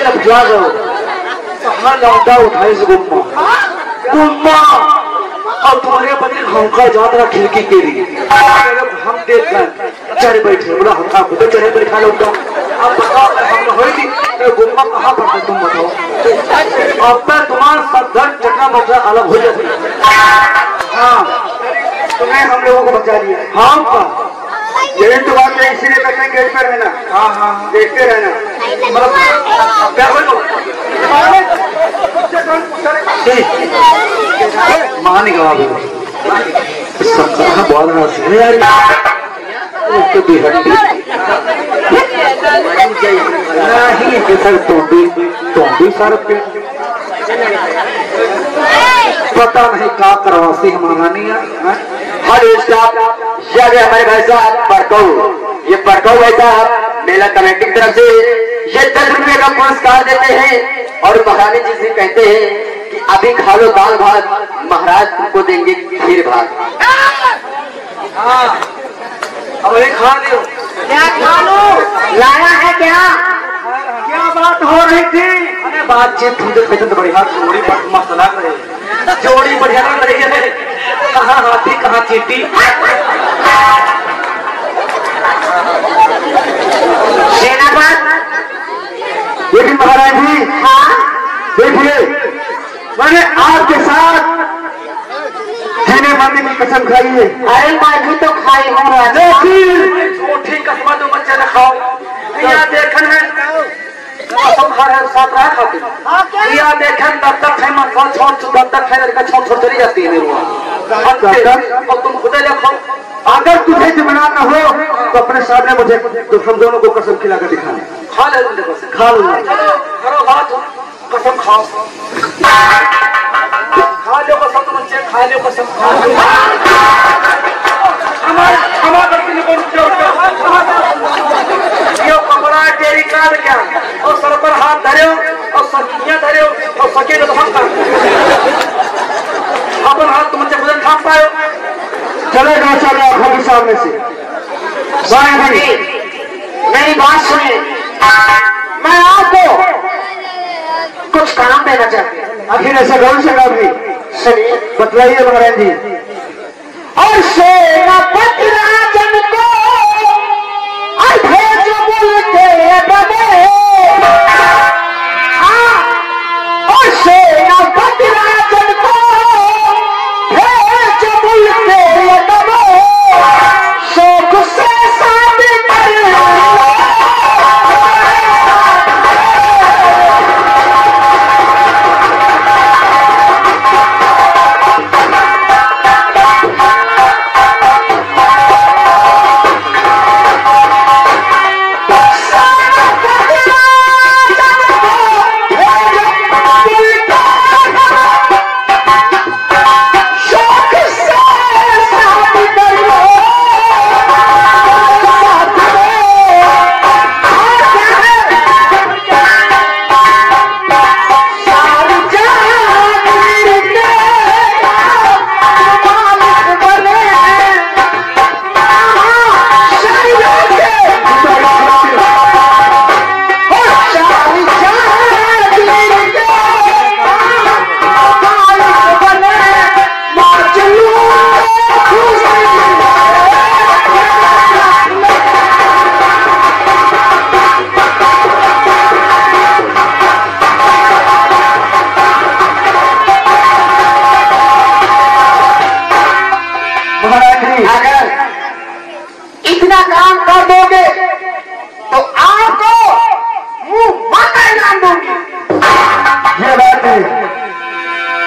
लपटा गो कहाँ लौटा उठाई से गुम्मा और तुम्हारे पति घोंका जात रहा खिड़की के लिए हम देख कर चढ़े बैठे बोला हम आपको तो चढ़े बैठा लौटा अब बताओ हम होगी तो गुम्मा कहाँ पर तुम बताओ अब मैं तुम्हारा सदन चटना बचा अलग हो जाती। हाँ तुम्हें हम लोगों को बचा लिया। हाँ का यही तो बात है, इसीलिए कहते हैं गेट पे रहना। हाँ हाँ देखते रहना। क्या बोलो मानी गवा सबका बहुत रहा है यार तो बेहद नहीं सर तुम भी सर पता नहीं क्या करवासी हमारा नहीं है। हर स्टाफ ये हमारे भाई साहब परकऊ, ये परकऊ भाई साहब मेला कमेटी की तरफ से ये 10 रुपए का पुरस्कार देते हैं और महारानी जी से कहते हैं कि अभी खा लो दाल भात, महाराज को देंगे खीर भात। अब ये खा लो क्या खा लो लाया है क्या? क्या बात हो रही थी? अरे बातचीत तुझे तो बढ़िया जोड़ी मस्त लग रही, जोड़ी बढ़िया लग रही है। कहाँ हाथी कहाँ चींटी। सेनापत लेकिन महाराज जी हाँ देखिए मैंने आपके साथ जीने मरने की कसम खाई है। अरे मैं भी तो खाई हूँ राजा। झूठी कसम तो बच्चे ने खाओ यहाँ देखन है कसम खा रहे साथ रहा खाते यहाँ देखन तब तक है मत छोड़ तब तक है लड़का छोड़ चली जाती है और तुम खुदे देखो अगर तुझे जिम्मेदार न हो तो अपने सामने मुझे तो हम दोनों को कसम खिलाकर दिखाने खा ले खा लूंगा। करो बात कसम खाओ खा लो कसम तो बच्चे खा लो कसम खा लो हमारा करती नहीं ये कपड़ा तेरी काट क्या और सर पर हाथ धरे और सकियां धरे और सके तो हम अपन हाथ तुम मुझे खुद खा पाए। चलेगा चलो आंखों के सामने से मेरी बात सुनिए, मैं आपको कुछ काम देना चाहती हूँ। आखिर ऐसा कौन सा काम है? सुनिए बतलाइए महाराज जी। और सेनापति राजन को भेज बोलते बने और सेनापति राजन को भेज बोलते बने शौक से शादी कर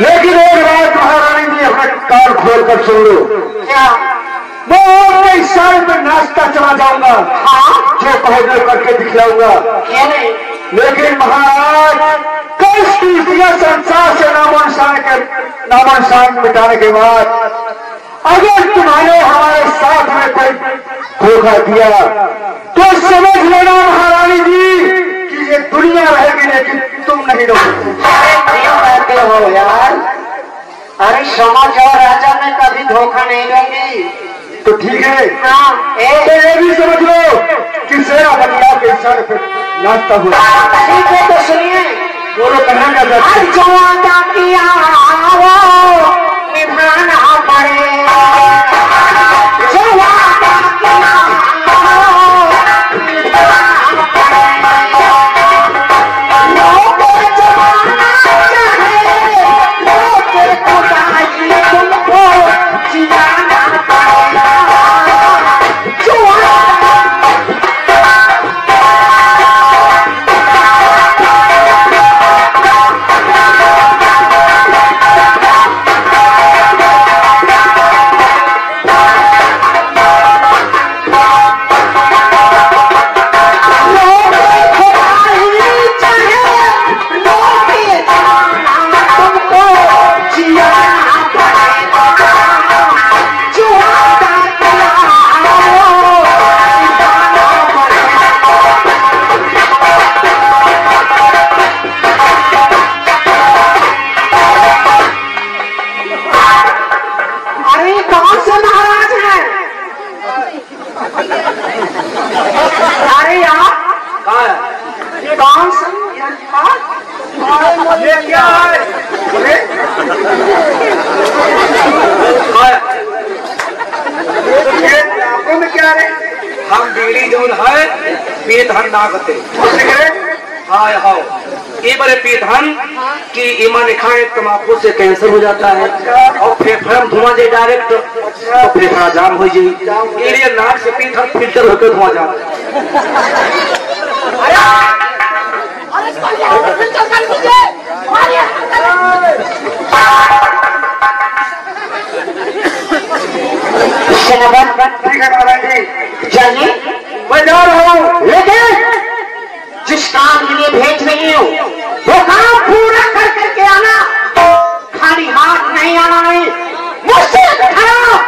लेकिन एक बात महारानी जी अपना कान खोल कर सुन लो। क्या? मैं इस साल में नाश्ता चला जाऊंगा। हाँ जो कहोगे करके दिखलाऊंगा। क्या नहीं? लेकिन महाराज कल संसार से नामोनिशान मिटाने के बाद अगर तुम्हारे हमारे साथ में कोई धोखा दिया तो समझ लेना महारानी जी कि ये दुनिया रहेगी लेकिन तुम नहीं रहोगे। अरे क्यों कहते हो यार? अरे समाज और राजा में कभी धोखा नहीं दूंगी। तो ठीक है हाँ तो ये भी समझ लो कि सेना बनिया के सर पे नाश्ता हो ठीक है तो सुनिए, बोलो कहाँ जा सकते हैं? जवाना किया वो निभाना पड़े, जवाना किया वो निभाना पड़े, लोग जवाना चाहे लोग खुदाई तुमको जियाना पड़ेगा, जवाना ये क्या है? आपको में क्या है? हम बीड़ी जो है पीत हम ना करते। हाँ हाँ ये बड़े पीत हम कि ईमान खाए तम्बाकू से कैंसर हो जाता है और फेफड़ा में धुआं जाए डायरेक्ट तो फेफड़ा जाम हो जाए, ये नाक से पीत हम फिल्टर होकर धुआं जाता है। ठीक है महाराज जी, जाइए, मैं जा रहा हूँ, लेकिन जिस काम के लिए भेज रही हूँ वो काम पूरा कर करके आना, खाली हाथ नहीं आना, नहीं मुझसे खराब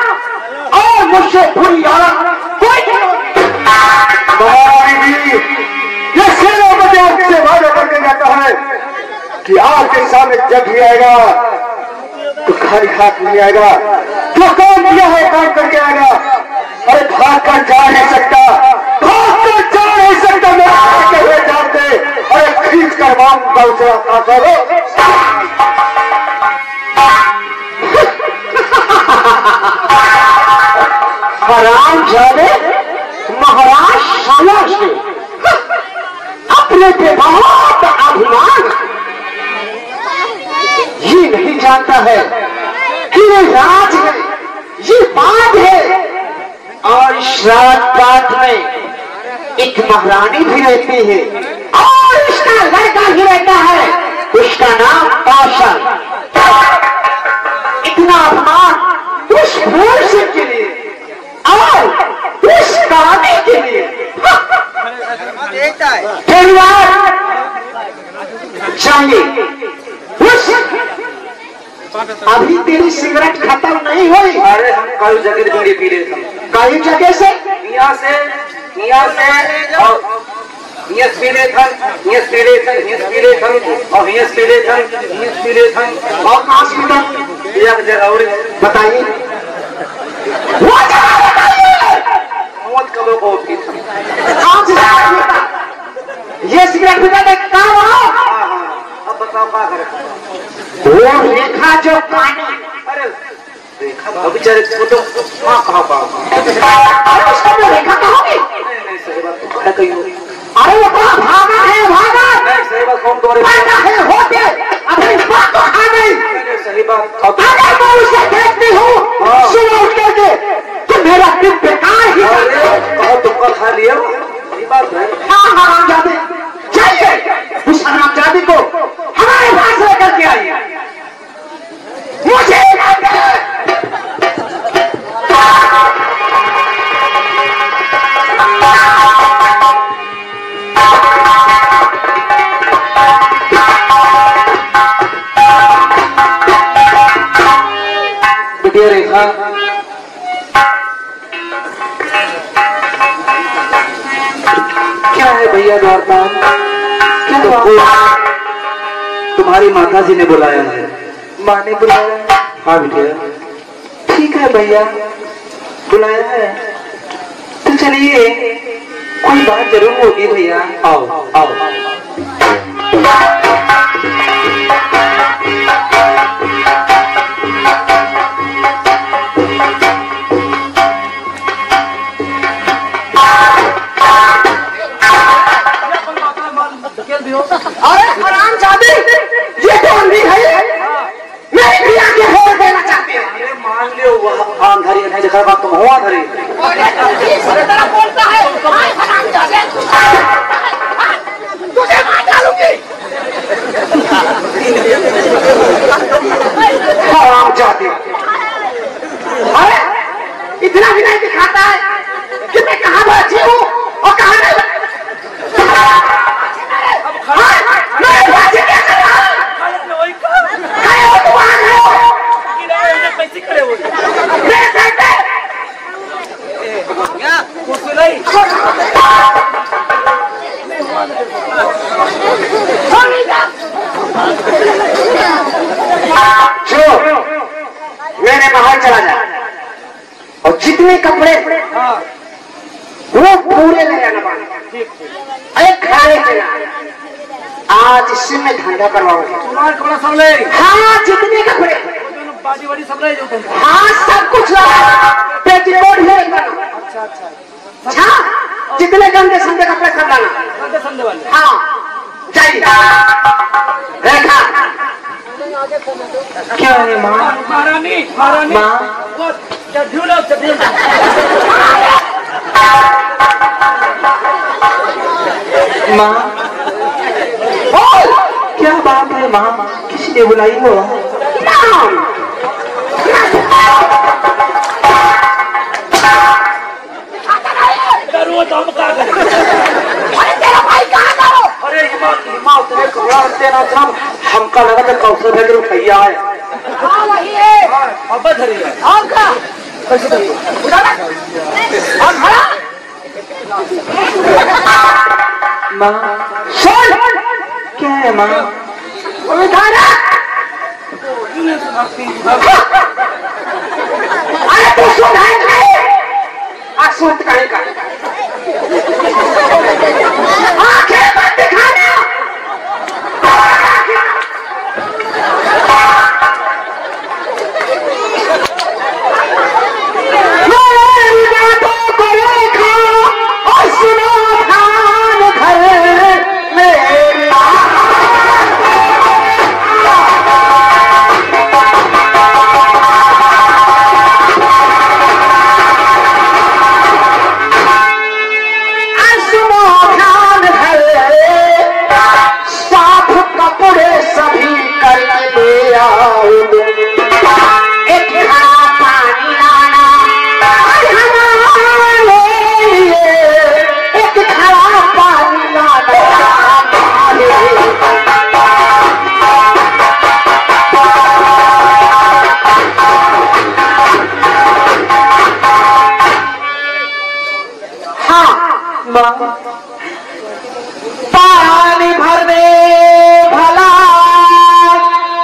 और मुझसे बुरी औरत कोई जी ये सिर्फ मुझे आपसे वादा करके जाता है कि आपके सामने जब भी आएगा तो खाली हाथ नहीं आएगा, जो काम किया है काम करके आएगा। अरे भाग कर जा नहीं सकता, भाग कर जा नहीं सकता, मेरे हुए जाते अरे खींच कर मांगता उसे हराम जाने महाराज शाला से अपने पे बहुत अभिमान, ये नहीं जानता है कि ये राज है, ये बात है, और इस राजपाट में एक महारानी भी रहती है और इसका लड़का भी रहता है, उसका नाम कौशल। इतना अपमान उस भूल सिंह के लिए और उस कहानी के लिए चाहिए। अभी तेरी सिगरेट खत्म नहीं हुई। अरे हम कल जगह बीड़ी पी रहे थे, कई जगह से यहाँ से और यहाँ पी रहे थे, यहाँ पी रहे थे, यहाँ पी रहे थे और यहाँ पी रहे थे, यहाँ पी रहे थे और कहाँ से मिला एक जगह और बताइए, वो जगह बताइए। मौत कब को होती थी? कौन सी जगह मिलता? ये सिगरेट पीता देख कहाँ आओ? हाँ हाँ अब बताओ क्या करें? वो रेखा जो पानी, अरे देखा अभी चले फोटो हाँ कहाँ पाओ? अरे उसका तो रेखा कहोगे? नहीं सही बात तो है कहीं अरे वो कहाँ भागा है, भागा नहीं सही बात कौन तुम्हारे पैदा है होते अपनी बात तो खा गई। सही बात अगर मैं उसे देखती हूँ सुबह उठ करके तो मेरा दिन बेकार ही कहो तुमका खा लिया सही बात है। हाँ हरामजादे चाहिए, उस हरामजादी को हमारे पास लेकर के आइए, मुझे बिटिया रेखा क्या है भैया द्वारपाल, क्या तुम्हारी माता जी ने बुलाया है? माँ ने बुलाया? हाँ बिटिया ठीक है भैया बुलाया है तो चलिए कोई बात जरूर होगी भैया। आओ आओ। अरे हराम जादी, ये कौन भी है? मेरी प्रिया के होर देना चाहते हैं। अरे मान लो वह आंधरी है जगह बात तुम हो आंधरी। इस तरह बोलता है हराम जादी, तुझे मार डालूंगी। हराम जादी, अरे इतना भी नहीं दिखाता है कि मैं कहाँ बैठी हूँ और कहाँ नहीं। मेरे बाहर चला जा और जितने कपड़े वो पूरे ले आना। अरे खाने के आज इससे मैं धंधा करवाऊंगा। हाँ जितने कपड़े, हाँ सब कुछ पेटीकोट भी। अच्छा जितने गंदे संदे कपड़े सब लाना। हाँ जाइए। रेखा क्या है माँ? महारानी महारानी माँ माँ क्या बात है माँ? किसी ने बुलाई हो? अरे हिमा उतने कपड़ा रखते ना जब हमका लगा था कौशल है कि भैया है। हाँ वही है। अब धरी है। और क्या? कैसे धरी? और खड़ा माँ सुन। क्या है माँ? उठाना। अरे तू सुन है नहीं? सुन कहीं का आंखें मत दिखाना। मेरी बातों को देखो और सुनो ध्यान भर मेरी। पानी भरने भला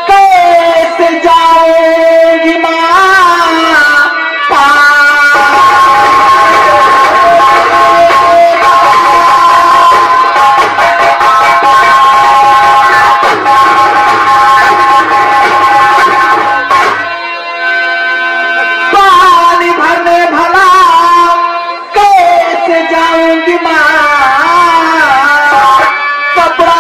कैसे जाएगी पानी भरने भला कैसे जाऊंगी माँ। कपड़ा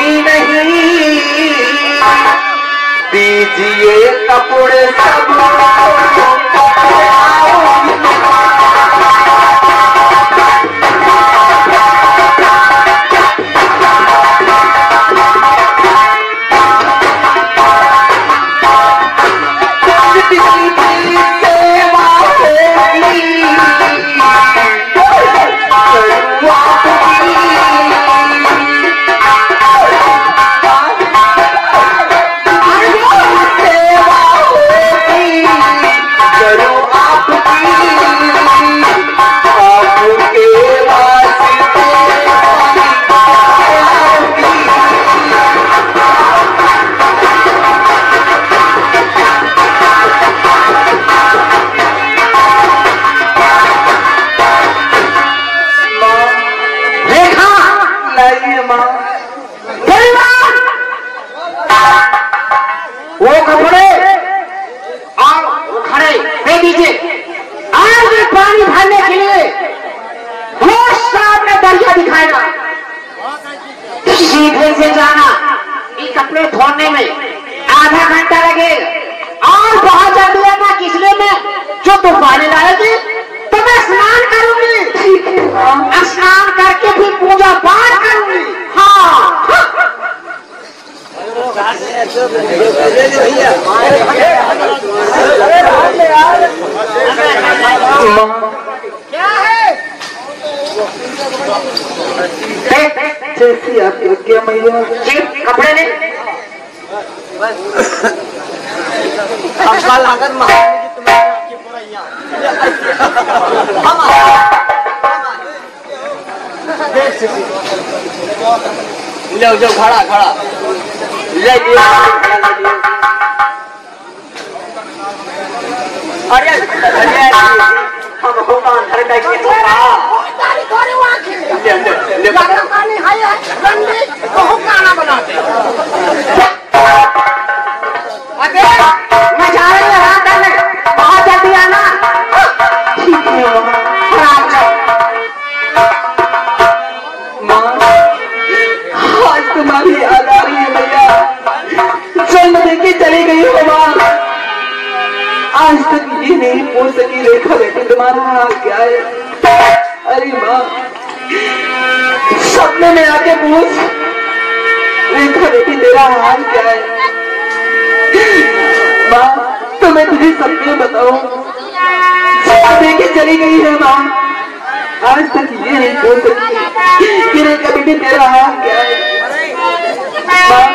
नहीं, दीजिए कपड़े सब वो कपड़े और वो खड़े दे दीजिए। आज भी पानी भरने के लिए वो सामने दरिया दिखाएगा। सीधे से जाना, ये कपड़े धोने में आधा घंटा लगेगा और बहुत जल्दी आना। किसलिए मैं जो तूफानी लाएगी तो मैं स्नान करूंगी, स्नान करके फिर पूजा पाठ करूंगी। हाँ क्या है जैसी आपकी क्या मैया कपड़े ने लागत जो खड़ा खड़ा ले लिया। अरे हम होगा अंदर का के तो तारी करे वहां के ले पानी हाय रंडी बहुत खाना बनाते। अबे मैं जा रही हूं रात करने, बहुत जल्दी आना। ठीक है खराब जाओ मां, आज तुम्हारी याद आ रही है भैया, जन्म देके चली गई हो मां। आज तक ये नहीं पूछ सकी रेखा बेटी तुम्हारा हाल क्या है। अरे माँ सपने में आके पूछ रेखा बेटी तेरा हाल क्या है। माँ तो मैं तुझे सपने बताऊं, देके चली गई है माँ। आज तक ये नहीं पूछ सकी कि रेखा बेटी तेरा हाल क्या है। माँ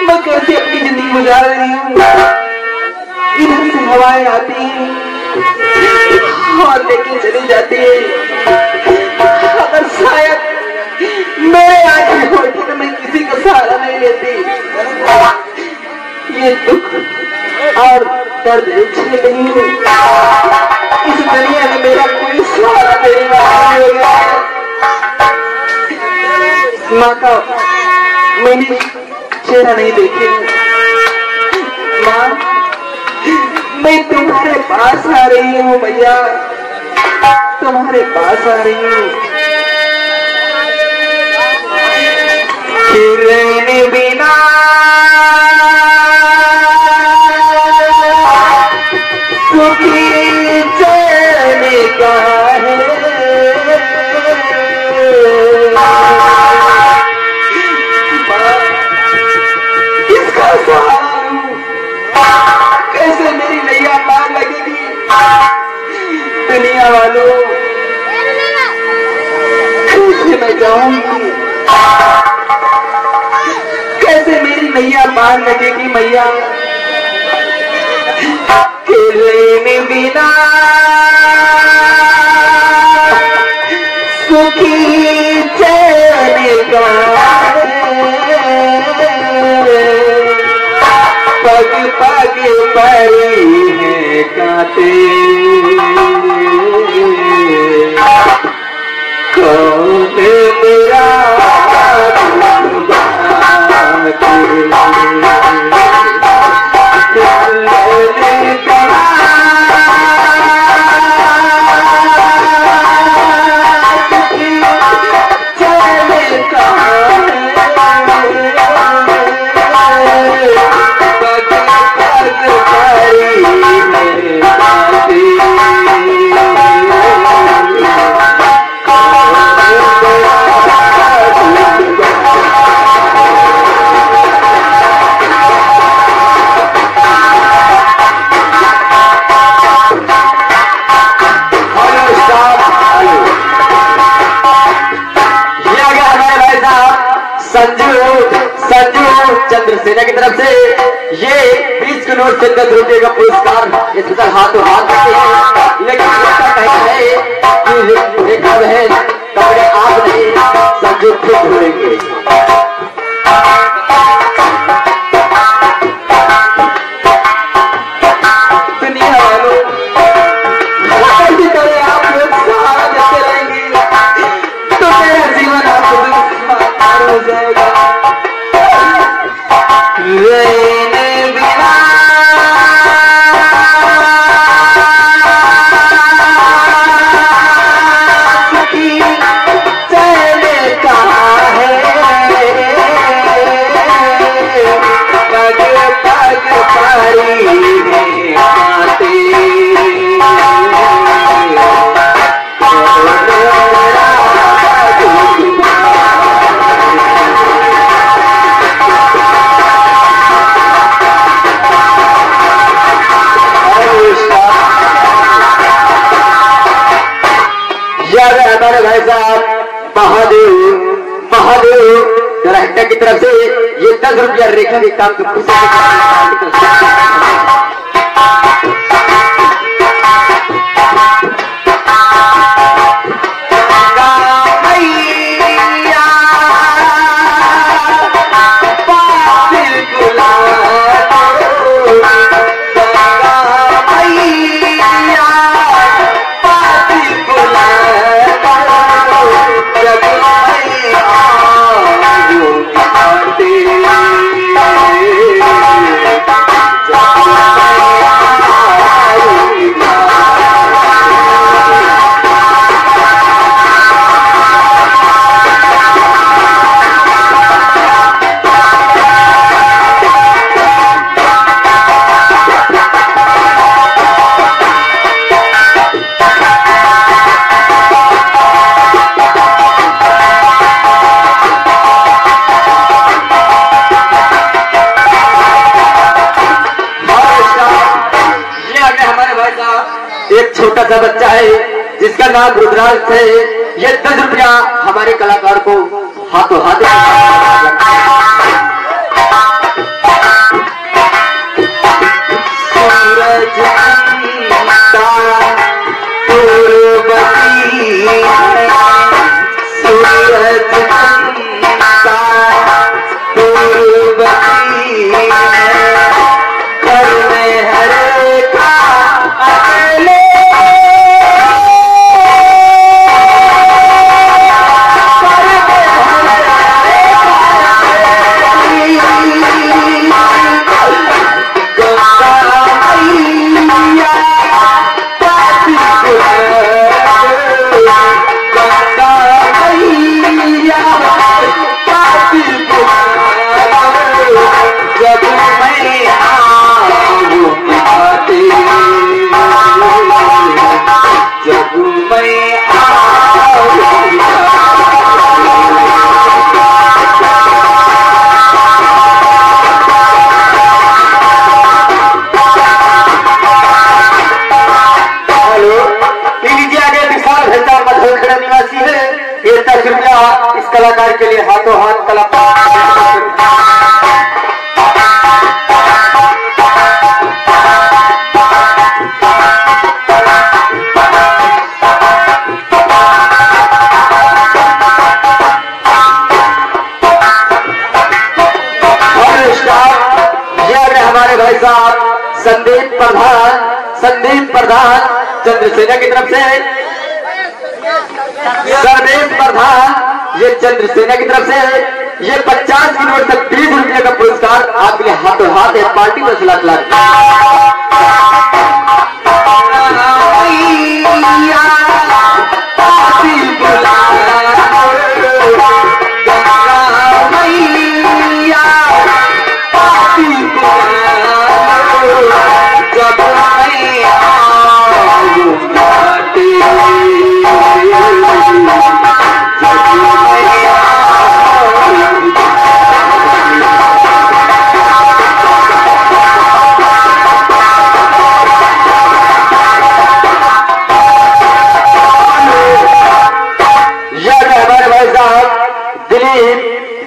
मैं कैसे अपनी जिंदगी गुजार रही हूँ। इधर से हवाएं आती हैं और लेके चली जाती है। अगर शायद मेरे आंखें होती तो मैं किसी का सहारा नहीं लेती। ये दुख और दर्द झेल रही हूँ। इस दुनिया में मेरा कोई सहारा देने वाला नहीं हो गया। माँ का मैंने चेहरा नहीं देखी। माँ मैं तुम्हारे पास आ रही हूँ भैया, तुम्हारे पास आ रही हूँ। रहने बिना सुखी चैन का है, किसका सहारा कैसे मेरी नैया पार लगेगी। दुनिया वालों कैसे मैं जाऊंगी, कैसे मेरी नैया पार लगेगी मैया। लेने बिना सुखी चैन का पग पग पड़ी है कांटे, कौन मेरा सेना की तरफ से ये 20 किलो से 10 रुपये का पुरस्कार इस तरह हाथों हाथ देते हैं। लेकिन इसका कहना है कि एक है कपड़े आप नहीं समझो खुद धोएंगे। दुनिया वालों इसी तरह आप लोग सहारा देते रहेंगे तो मेरा जीवन आपको हो जाएगा। हमारे भाई साहब महादेव ग्राहक की तरफ से ये 10 रुपया रेखा के काम को खुशी एक छोटा सा बच्चा है जिसका नाम रुद्रांश है। ये 10 रुपया हमारे कलाकार को हाथों हाथ इस कलाकार के लिए हाथों हाथ कलाकार हमारे भाई साहब संदीप प्रधान चंद्रसेना की तरफ से संदीप प्रधान ये चंद्रसेना की तरफ से ये 50 किलो तक 20 रुपये का पुरस्कार आपके लिए हाथों हाथ है। पार्टी में लाख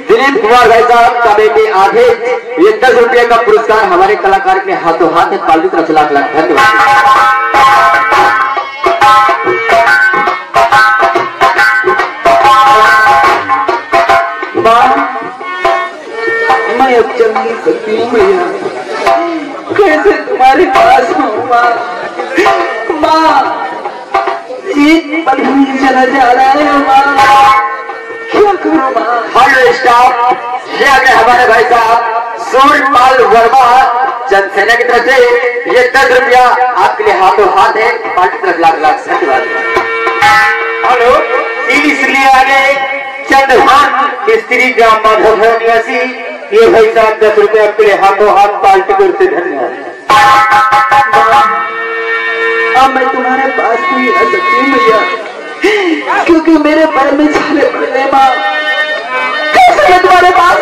दिलीप कुमार भाई साहब का बेटे आगे ये पुरस्कार हमारे कलाकार के हाथों हाथ है। पाल की तरफ से लाख लाख धन्यवाद। मैं अब चल नहीं सकती हूँ भैया, कैसे तुम्हारे पास हूँ माँ, एक पल भी चला जा रहा है माँ, क्या करूँ माँ। हेलो स्टाफ, ये आ गए हमारे भाई साहब सूर्यपाल वर्मा जनसेना की तरफ से। ये 10 रुपया आपके लिए हाथों हाथ है। पाल की तरफ लाख लाख धन्यवाद। हेलो, इसलिए आगे चंद्रभान स्त्री ग्राम माधव निवासी, ये भाई साहब 10 रुपये आपके लिए हाथों हाथ पार्टी की ओर से धन्यवाद। अब मैं तुम्हारे पास नहीं आ सकती हूँ भैया, क्योंकि मेरे पैर में छाले पड़ गए माँ। कैसे मैं तुम्हारे पास